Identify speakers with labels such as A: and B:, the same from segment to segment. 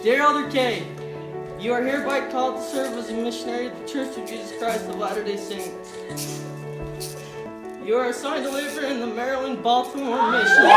A: Dear Elder K, you are hereby called to serve as a missionary at the Church of Jesus Christ of Latter-day Saints. You are assigned to labor in the Maryland-Baltimore mission.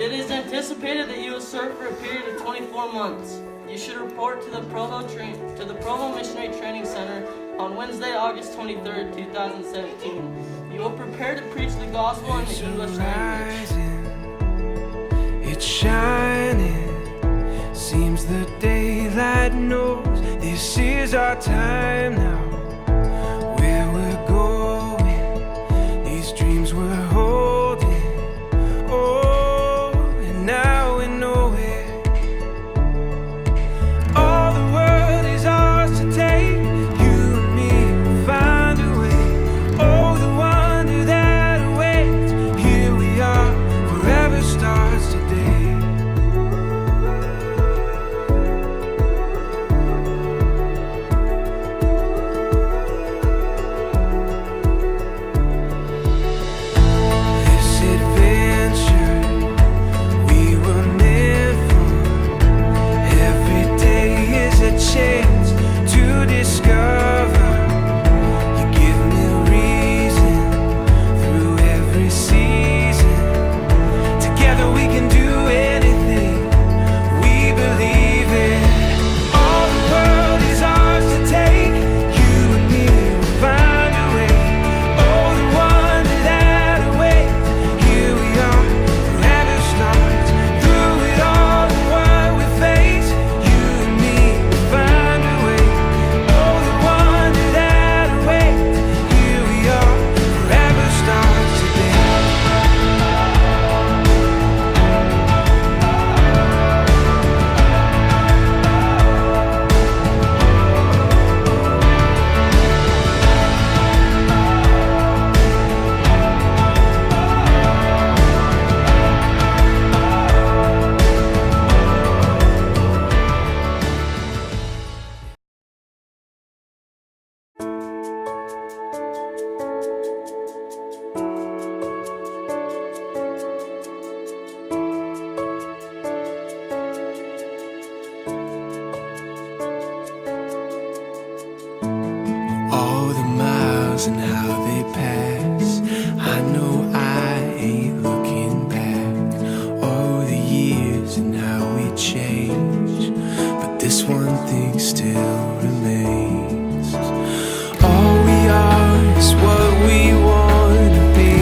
A: It is anticipated that you will serve for a period of 24 months. You should report to the Provo Missionary Training Center on Wednesday, August 23rd, 2017. You will prepare to preach the gospel in the English language.
B: It's shining, seems the daylight knows this is our time now. Where we're going, these dreams we're holding. Oh, and now we know it. All the world is ours to take. You and me will find a way. Oh, the wonder that awaits. Here we are, forever starts today. This adventure we were meant for. Every day is a chance to discover. You give me reason through every season. Together we can do anything we believe in. All the world is ours to take. You and me will find a way. Oh, the wonder that awaits. Here we are, forever starts. Through it all and what we face, you and me will find a way. Oh, the wonder that awaits. Here we are, forever starts today. All the miles and how they pass, I know I ain't looking back. All the years and how we change, but this one thing still remains. All we are is what we want to be.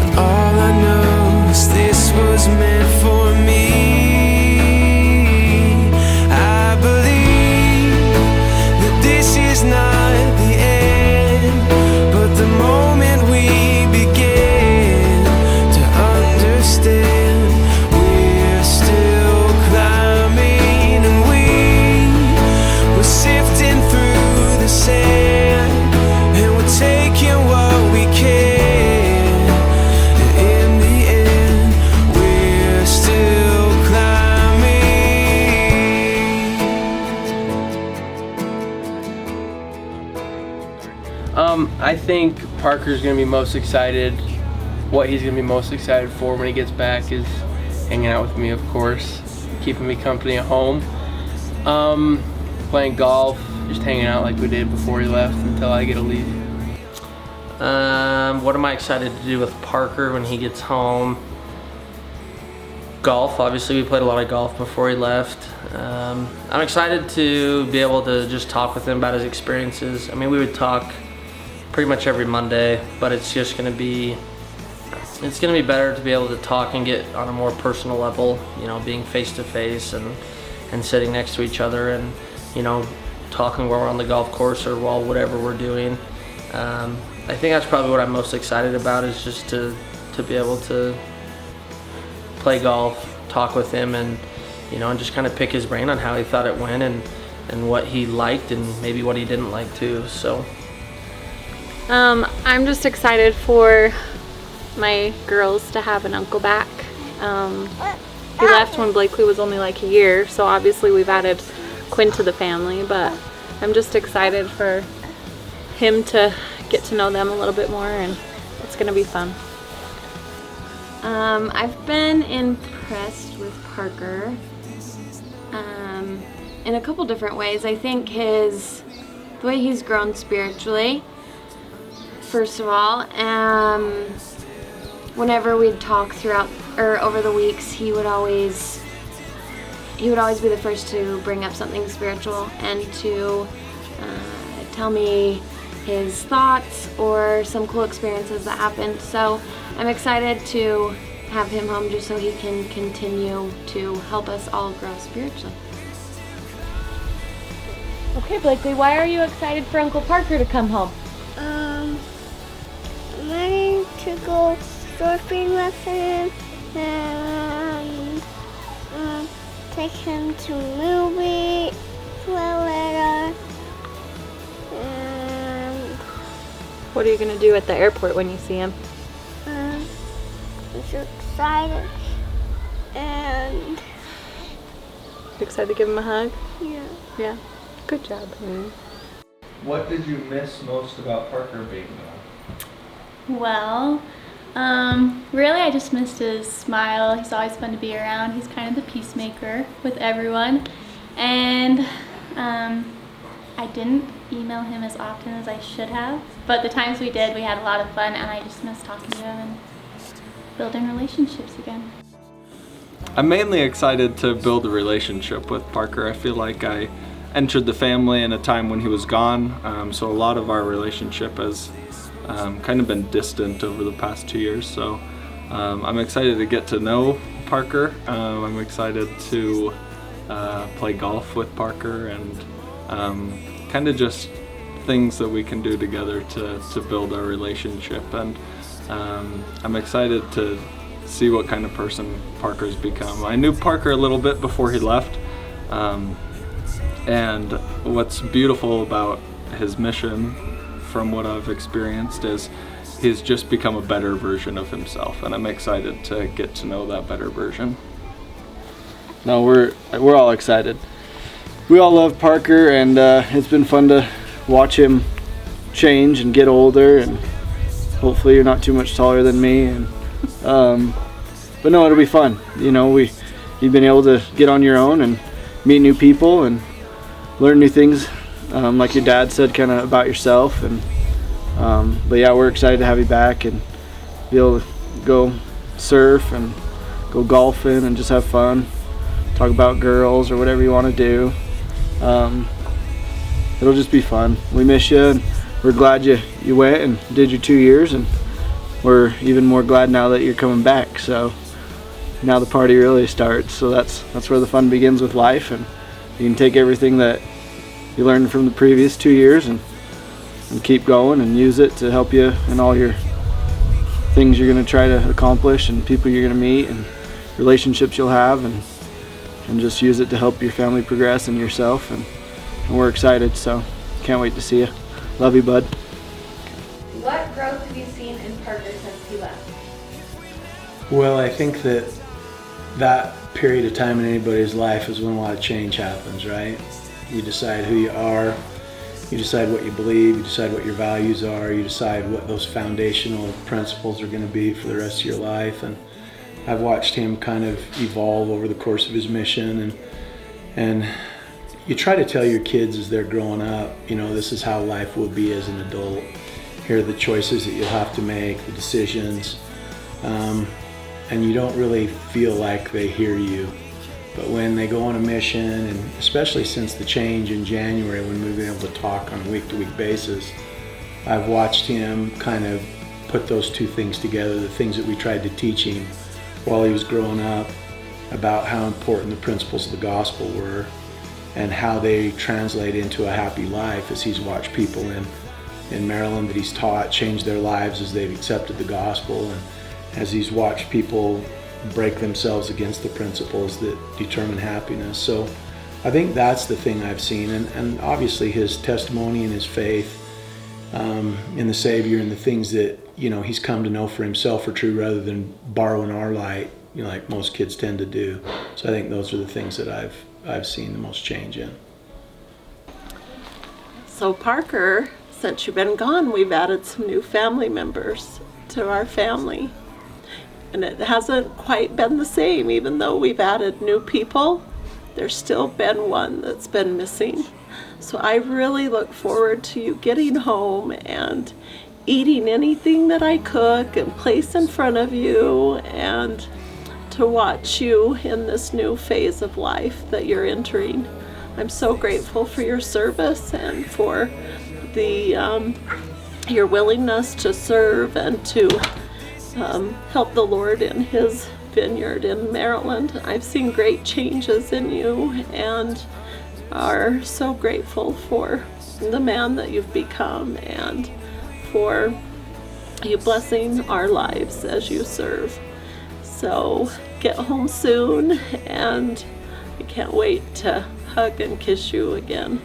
B: And all I know is this was meant for me. I believe that this is not the end, but the moment we begin to understand, we're still climbing and we're sifting through the sand, and we're taking what we can, and in the end, we're still climbing.
C: I think Parker's gonna be most excited. What he's gonna be most excited for when he gets back is hanging out with me, of course, keeping me company at home, playing golf, just hanging out like we did before he left until I get to leave.
D: What am I excited to do with Parker when he gets home? Golf, obviously we played a lot of golf before he left. I'm excited to be able to just talk with him about his experiences. I mean, we would talk pretty much every Monday, but it's just gonna be better to be able to talk and get on a more personal level, you know, being face to face and sitting next to each other and, you know, talking while we're on the golf course or while whatever we're doing. I think that's probably what I'm most excited about, is just to be able to play golf, talk with him, and and just kind of pick his brain on how he thought it went and what he liked and maybe what he didn't like too. So
E: I'm just excited for my girls to have an uncle back. He left when Blakely was only like a year, so obviously we've added Quinn to the family, but I'm just excited for him to get to know them a little bit more, and it's gonna be fun. I've been impressed with Parker in a couple different ways. I think the way he's grown spiritually, first of all. Whenever we'd talk over the weeks, he would always be the first to bring up something spiritual and to tell me his thoughts or some cool experiences that happened. So I'm excited to have him home just so he can continue to help us all grow spiritually. Okay, Blakely, why are you excited for Uncle Parker to come home?
F: I'm ready to go surfing with him and take him to movies for later. And
E: What are you going to do at the airport when you see him?
F: I'm so excited. And
E: You excited to give him a hug?
F: yeah.
E: Yeah. Good job.
G: What did you miss most about Parker being gone?
H: Well, really I just missed his smile. He's always fun to be around. He's kind of the peacemaker with everyone. And I didn't email him as often as I should have, but the times we did, we had a lot of fun, and I just miss talking to him and building relationships again.
G: I'm mainly excited to build a relationship with Parker. I feel like I entered the family in a time when he was gone, so a lot of our relationship has kind of been distant over the past 2 years. So I'm excited to get to know Parker. I'm excited to play golf with Parker and kind of just things that we can do together to build our relationship. And I'm excited to see what kind of person Parker's become. I knew Parker a little bit before he left. And what's beautiful about his mission, from what I've experienced, is he's just become a better version of himself, and I'm excited to get to know that better version.
I: No, we're all excited. We all love Parker, and it's been fun to watch him change and get older, and hopefully you're not too much taller than me. And but no, it'll be fun. You know, you've been able to get on your own and meet new people and learn new things, like your dad said, kind of about yourself. And but yeah, we're excited to have you back and be able to go surf and go golfing and just have fun, talk about girls or whatever you want to do. It'll just be fun. We miss you, and we're glad you went and did your 2 years, and we're even more glad now that you're coming back. So now the party really starts. So that's where the fun begins with life, and you can take everything that you learned from the previous 2 years and keep going and use it to help you in all your things you're going to try to accomplish and people you're going to meet and relationships you'll have, and just use it to help your family progress and yourself. And we're excited, so can't wait to see you. Love you, bud.
E: What growth have you seen in Parker since he left?
J: Well, I think that period of time in anybody's life is when a lot of change happens, right? You decide who you are, you decide what you believe, you decide what your values are, you decide what those foundational principles are going to be for the rest of your life. And I've watched him kind of evolve over the course of his mission, and you try to tell your kids as they're growing up, you know, this is how life will be as an adult. Here are the choices that you'll have to make, the decisions, and you don't really feel like they hear you. But when they go on a mission, and especially since the change in January when we've been able to talk on a week-to-week basis, I've watched him kind of put those two things together, the things that we tried to teach him while he was growing up about how important the principles of the gospel were and how they translate into a happy life, as he's watched people in Maryland that he's taught change their lives as they've accepted the gospel, and as he's watched people break themselves against the principles that determine happiness. So I think that's the thing I've seen, and obviously his testimony and his faith in the Savior and the things that, you know, he's come to know for himself are true rather than borrowing our light, you know, like most kids tend to do. So I think those are the things that I've seen the most change in.
K: So Parker, since you've been gone, we've added some new family members to our family. And it hasn't quite been the same, even though we've added new people. There's still been one that's been missing. So I really look forward to you getting home and eating anything that I cook and place in front of you, and to watch you in this new phase of life that you're entering. I'm so grateful for your service and for the your willingness to serve and to help the Lord in his vineyard in Maryland. I've seen great changes in you and are so grateful for the man that you've become and for you blessing our lives as you serve. So get home soon, and I can't wait to hug and kiss you again.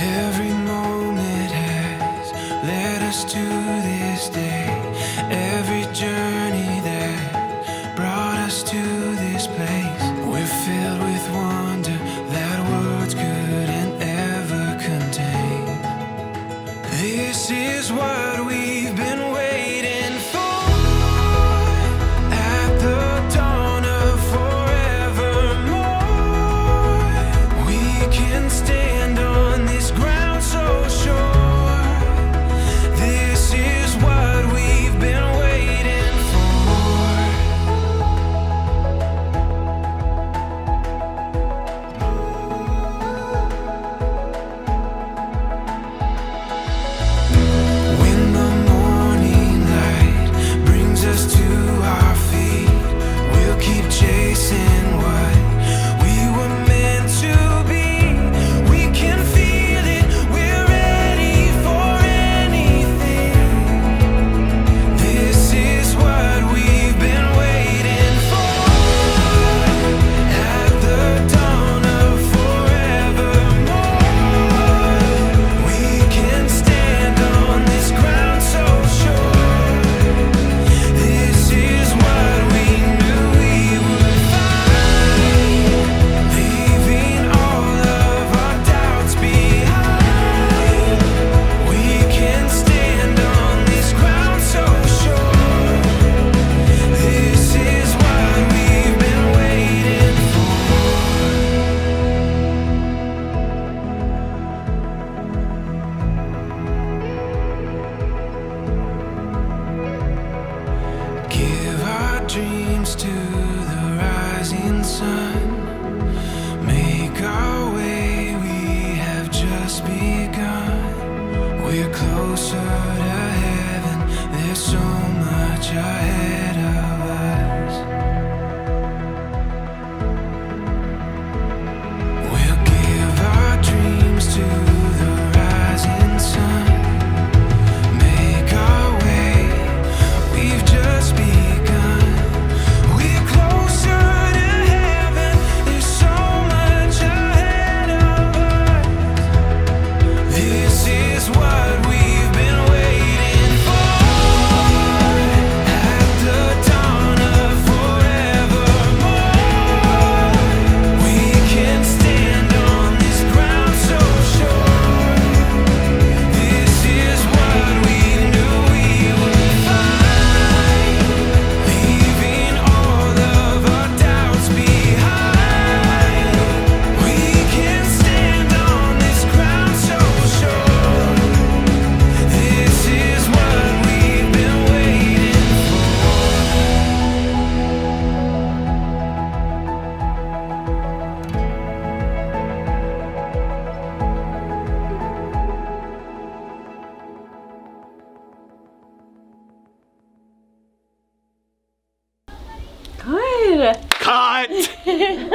B: Every moment has led us to this day. Every journey that brought us to this place. We're filled with wonder that words couldn't ever contain. This is what we've been waiting for. At the dawn of forevermore, we can stand on this ground so sure. This is what we've been waiting for. When the morning light brings us to our feet, we'll keep chasing what we were meant to be. We can feel it, we're ready for anything. This is what we've been waiting for. At the dawn of forevermore, we can stand on this ground so sure. This is what we knew we would find, leaving all of our doubts behind. We can stand on this ground so sure. This is what we've been waiting for. Give our dreams to the rising sun. Make our way, we have just begun. We're closer to heaven, there's so much ahead of us. We'll give our dreams to the rising sun. Make our way, we've just begun. We're closer to heaven,
E: good.
G: Cut!